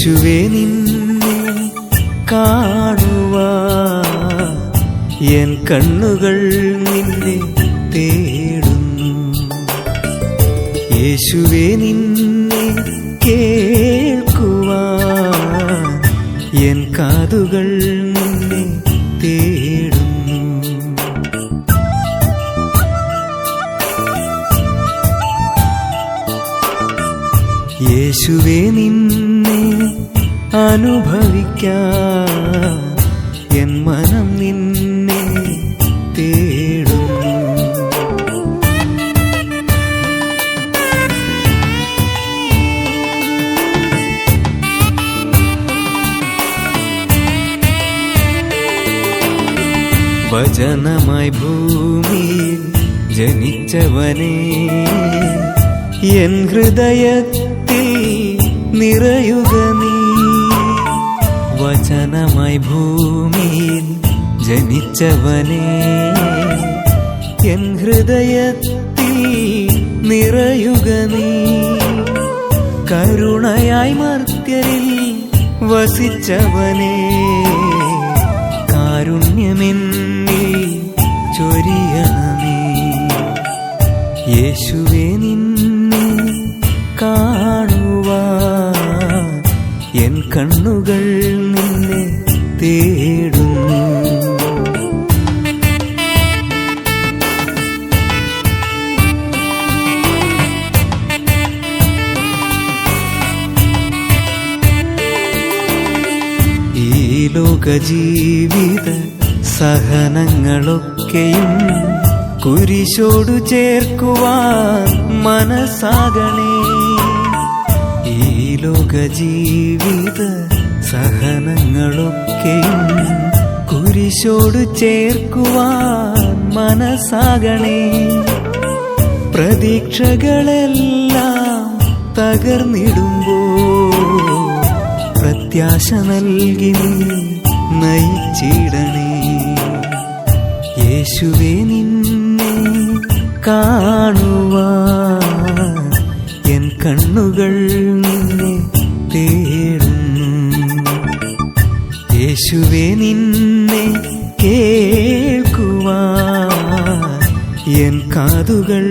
യേശുവേ നിന്നെ കാണുവാൻ എൻ കണ്ണുകൾ നിന്നെ തേടുന്നു. യേശുവേ നിന്നെ കേൾക്കുവാൻ എൻ കാതുകൾ നിന്നെ തേടുന്നു. യേശുവേ നിന്നെ അനുഭവിക്കാൻ എൻ മനം നിന്നെ തേടുന്നു. വചനമായി ഭൂമിയിൽ ജനിച്ചവനേ, എൻ ഹൃദയത്തിൽ നിറയുക നീ. വചനമായി ഭൂമിയിൽ ജനിച്ചവനേ, എൻ ഹൃദയത്തിൽ നിറയുക നീ. കരുണയായി മർത്യരിൽ വസിച്ചവനേ, കാരുണ്യമെന്നിൽ ചൊരിയണമേ. യേശുവേ നിന്നെ കാണുവാൻ എൻ കണ്ണുകൾ നിന്നെ തേടുന്നു. ഈ ലോകജീവിത സഹനങ്ങളൊക്കെയും കുരിശോടു ചേർക്കുവാൻ മനസ്സാകണേ. ഈ ലോകജീവിത സഹനങ്ങളൊക്കെയും കുരിശോടു ചേർക്കുവാൻ മനസ്സാകണേ. പ്രതീക്ഷകളെല്ലാം തകർന്നിടുമ്പോൾ പ്രത്യാശ നൽകി നീ നയിച്ചിടണേ. യേശുവേ നിന്നെ കാണുവാൻ എൻ കണ്ണുകൾ നിന്നെ തേടുന്നു. യേശുവേ നിന്നെ കേൾക്കുവാൻ എൻ കാതുകൾ